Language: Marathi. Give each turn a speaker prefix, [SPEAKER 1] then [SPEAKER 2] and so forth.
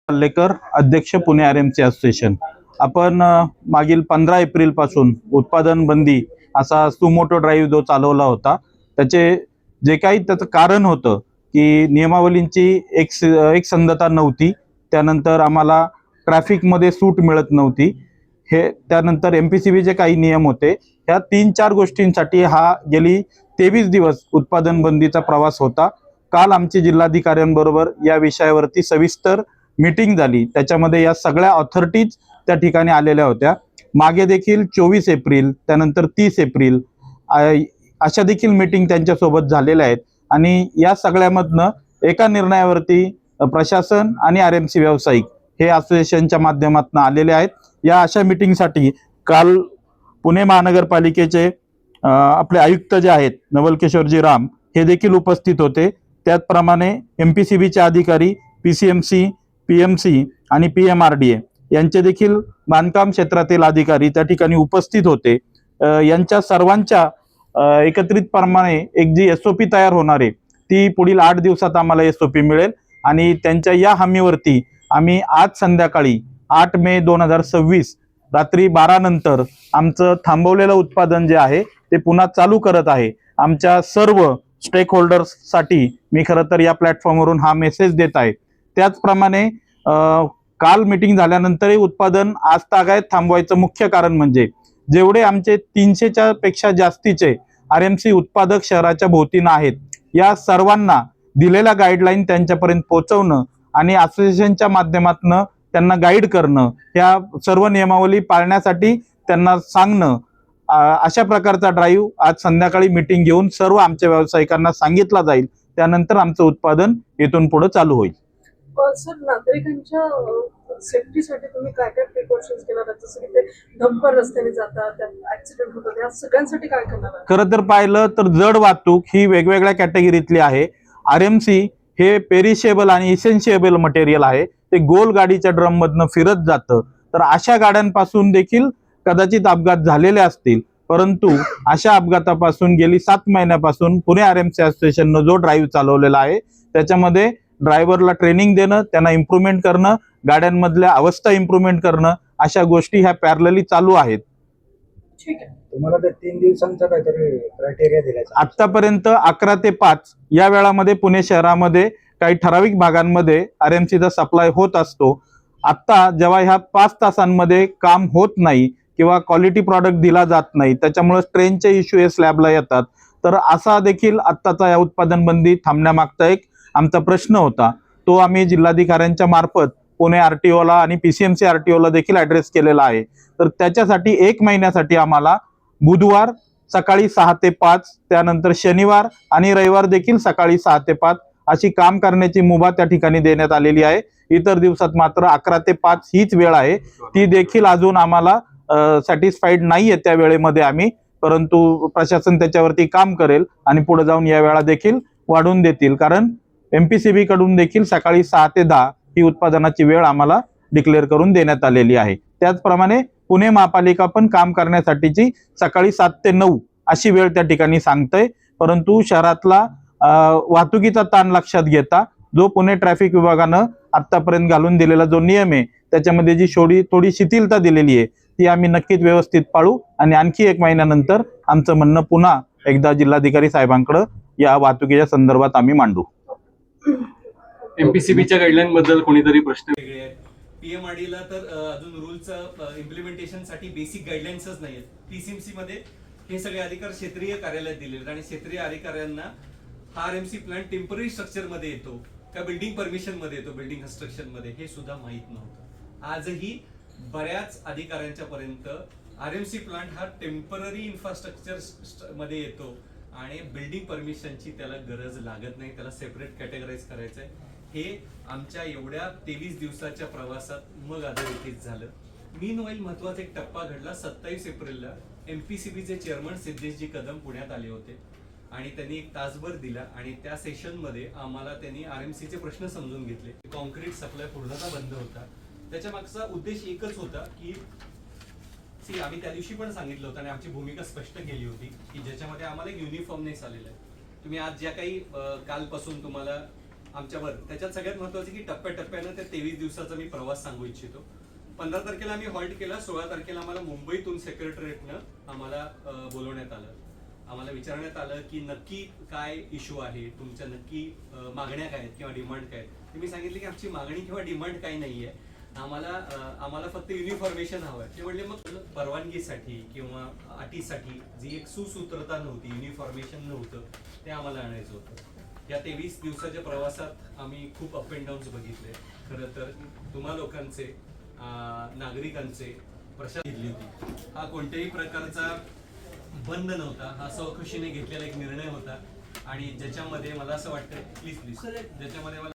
[SPEAKER 1] पालेकर, अध्यक्ष पुणे आरएमसी असोसिएशन. आपण मागील 15 एप्रिल पासून उत्पादन बंदी असा सुमोटो ड्राईव्ह जो चालवला होता, त्याचे जे काही त्याचं कारण होतं की नियमावलींची एक संधता नव्हती, त्यानंतर आम्हाला ट्रॅफिकमध्ये सूट मिळत नव्हती, हे त्यानंतर एमपीसीबीचे काही नियम होते. ह्या 3-4 गोष्टींसाठी हा गेली 23 दिवस उत्पादन बंदीचा प्रवास होता. काल आमची जिल्हाधिकाऱ्यांबरोबर या विषयावरती सविस्तर मीटिंग झाली. त्याच्यामध्ये या सगळ्या ऑथॉरिटीज त्या ठिकाणी आलेल्या होत्या. मागे देखील 24 एप्रिल त्यानंतर 30 एप्रिल अशा देखील मीटिंग त्यांच्यासोबत झालेल्या आहेत. आणि या सगळ्यामधनं एका निर्णयावरती प्रशासन आणि आरएमसी व्यावसायिक हे असोसिएशनच्या माध्यमातून आलेले आहेत. या अशा मीटिंगसाठी काल पुणे महानगरपालिकेचे आपले आयुक्त जे आहेत नवलकिशोरजी राम हे देखील उपस्थित होते. त्याचप्रमाणे एमपीसीबीचे अधिकारी, पीसीएमसी, पीएमसी आणि पीएमआरडीए यांचे देखील बांधकाम क्षेत्रातील अधिकारी त्या ठिकाणी उपस्थित होते. यांच्या सर्वांच्या एकत्रितप्रमाणे एक जी एसओपी तयार होणार आहे ती पुढील 8 दिवसात आम्हाला एसओपी मिळेल. आणि त्यांच्या या हमीवरती आम्ही आज संध्याकाळी 8 मे 2026 रात्री 12 नंतर आमचं थांबवलेलं उत्पादन जे आहे ते पुन्हा चालू करत आहे. आमच्या सर्व स्टेक होल्डर्ससाठी मी खरं तर या प्लॅटफॉर्मवरून हा मेसेज देत आहे. त्याचप्रमाणे काल मीटिंग झाल्यानंतरही उत्पादन आज तागायत थांबवायचं मुख्य कारण म्हणजे जेवढे आमचे 300च्या पेक्षा जास्तीचे आरएमसी उत्पादक शहराच्या भोवतीनं आहेत, या सर्वांना दिलेल्या गाईडलाईन त्यांच्यापर्यंत पोहोचवणं आणि असोसिएशनच्या माध्यमातून त्यांना गाईड करणं, या सर्व नियमावली पाळण्यासाठी त्यांना सांगणं, अशा प्रकारचा ड्राईव्ह आज संध्याकाळी मीटिंग घेऊन सर्व आमच्या व्यावसायिकांना सांगितला जाईल. त्यानंतर आमचं उत्पादन इथून पुढे चालू होईल.
[SPEAKER 2] सर, नागरिकांच्या सेफ्टीसाठी तुम्ही काय काय प्रिकॉशन्स घेणार आहात? जसं की ते डंपर रस्त्याने जातात, त्यात ऍक्सिडेंट होतात, या सगळ्यांसाठी काय करणार आहात?
[SPEAKER 1] खरं तर पाहिलं तर जड वाहतूक ही वेगवेगळ्या कॅटेगरीतली आहे. आरएमसी हे पेरिशेबल आणि इसेन्शिएबल मटेरियल आहे. ते गोल गाडीच्या ड्रम मधनं फिरत जातं. तर अशा गाड्यांपासून देखील कदाचित अपघात झालेले असतील, परंतु अशा अपघातापासून गेली 7 महिन्यापासून पुणे आरएमसी असोसिएशननं जो ड्राईव्ह चालवलेला आहे त्याच्यामध्ये ड्रायव्हरला ट्रेनिंग देणं, त्यांना इम्प्रूव्हमेंट करणं, गाड्यांमधल्या अवस्था इम्प्रूव्हमेंट करणं, अशा गोष्टी ह्या पॅरलली चालू आहेत.
[SPEAKER 2] ठीक आहे.
[SPEAKER 3] तुम्हाला ते 3 दिवसांचा काहीतरी क्रायटेरिया दिलाय
[SPEAKER 1] आतापर्यंत 11 ते 5 या वेळामध्ये पुणे शहरामध्ये काही ठराविक भागांमध्ये आरएमसीचा सप्लाय होत असतो. आता जेव्हा ह्या 5 तासांमध्ये काम होत नाही किंवा क्वालिटी प्रॉडक्ट दिला जात नाही, त्याच्यामुळे ट्रेनचे इश्यू हे स्लॅबला येतात. तर असा देखील आत्ताचा या उत्पादन बंदी थांबण्यामागचा एक आमचा प्रश्न होता. तो आम्ही जिल्हाधिकाऱ्यांच्या मार्फत पुणे आरटीओला आणि पीसीएमसी आरटीओला देखील ऍड्रेस केलेला आहे. तर त्याच्यासाठी 1 महिन्यासाठी आम्हाला बुधवार सकाळी 6 ते 5, त्यानंतर शनिवार आणि रविवार देखील सकाळी 6 ते 5 अशी काम करण्याची मुभा त्या ठिकाणी देण्यात आलेली आहे. इतर दिवसात मात्र 11 ते 5 हीच वेळ आहे. ती देखील अजून आम्हाला सॅटिस्फाईड नाहीये त्या वेळेमध्ये आम्ही, परंतु प्रशासन त्याच्यावरती काम करेल आणि पुढे जाऊन या वेळा देखील वाढवून देतील. कारण एमपीसीबी कडून देखील सकाळी 6 ते 10 ही उत्पादनाची वेळ आम्हाला डिक्लेअर करून देण्यात आलेली आहे. त्याचप्रमाणे पुणे महापालिका पण काम करण्यासाठीची सकाळी 7 ते 9 अशी वेळ त्या ठिकाणी सांगतंय. परंतु शहरातला वाहतुकीचा ताण लक्षात घेता जो पुणे ट्रॅफिक विभागानं आतापर्यंत घालून दिलेला जो नियम आहे त्याच्यामध्ये जी थोडी शिथिलता दिलेली आहे ती आम्ही नक्कीच व्यवस्थित पाळू आणि आणखी 1 महिन्यानंतर आमचं म्हणणं पुन्हा एकदा जिल्हाधिकारी साहेबांकडे या वाहतुकीच्या संदर्भात आम्ही मांडू.
[SPEAKER 4] एमपीसीबीच्या गाईडलाईन बद्दल कोणीतरी प्रश्न
[SPEAKER 5] वेगळे आहेत. पीएमआरडीला तर अजून रूलचं इम्प्लिमेंटेशनसाठी बेसिक गाईडलाईन्सच नाही आहेत. पीसीएमसी मध्ये हे सगळे अधिकार क्षेत्रीय कार्यालयात दिलेले आहेत आणि क्षेत्रीय अधिकाऱ्यांना हा आरएमसी प्लांट टेम्पररी स्ट्रक्चर मध्ये येतो का बिल्डिंग परमिशन मध्ये येतो, बिल्डिंग कन्स्ट्रक्शन मध्ये, हे सुद्धा माहीत नव्हतं. आजही बऱ्याच अधिकाऱ्यांच्या पर्यंत आरएमसी प्लांट हा टेम्पररी इन्फ्रास्ट्रक्चर मध्ये येतो आणि बिल्डिंग परमिशनची त्याला गरज लागत नाही, त्याला सेपरेट कॅटेगराईज करायचं आहे. हे आमच्या एवढ्या 23 दिवसाच्या प्रवासात मग अधोरेखित झालं. मीनवाईल महत्वाचा एक टप्पा घडला. 27 एप्रिलला एमपीसीबीचे चेअरमन सिद्धेशजी कदम पुण्यात आले होते आणि त्यांनी 1 तासभर दिला आणि त्या सेशनमध्ये आम्हाला त्यांनी आरएमसीचे प्रश्न समजून घेतले. कॉन्क्रीट सप्लाय पूर्णतः बंद होता. त्याच्या मागचा उद्देश एकच होता की आम्ही त्या दिवशी पण सांगितलं होतं आणि आमची भूमिका स्पष्ट केली होती की ज्याच्यामध्ये आम्हाला एक युनिफॉर्मनेस आलेला आहे. तुम्ही आज ज्या काही कालपासून तुम्हाला आमच्यावर. त्याच्यात सगळ्यात महत्त्वाचं की टप्प्याटप्प्यानं त्या 23 दिवसाचा मी प्रवास सांगू इच्छितो. 15 तारखेला आम्ही हॉल्ट केला. 16 तारखेला आम्हाला मुंबईतून सेक्रेटरीएटनं आम्हाला बोलवण्यात आलं. आम्हाला विचारण्यात आलं की नक्की काय इश्यू आहे, तुमच्या नक्की मागण्या काय आहेत किंवा डिमांड काय आहेत. तर मी सांगितलं की आमची मागणी किंवा डिमांड काही नाही आहे, आम्हाला फक्त युनिफॉर्मेशन हवं आहे. ते म्हणले मग परवानगीसाठी किंवा अटीसाठी जी एक सुसूत्रता नव्हती, युनिफॉर्मेशन नव्हतं, ते आम्हाला आणायचं होतं. या 23 दिवसाच्या प्रवासात आम्ही खूप अप अँड डाऊन्स बघितले. खरं तर तुम्हा लोकांचे, नागरिकांचे प्रशासन घेतली होती. हा कोणत्याही प्रकारचा बंद नव्हता, हा चौकशीने घेतलेला एक निर्णय होता. आणि ज्याच्यामध्ये मला असं वाटतं, प्लीज ज्याच्यामध्ये मला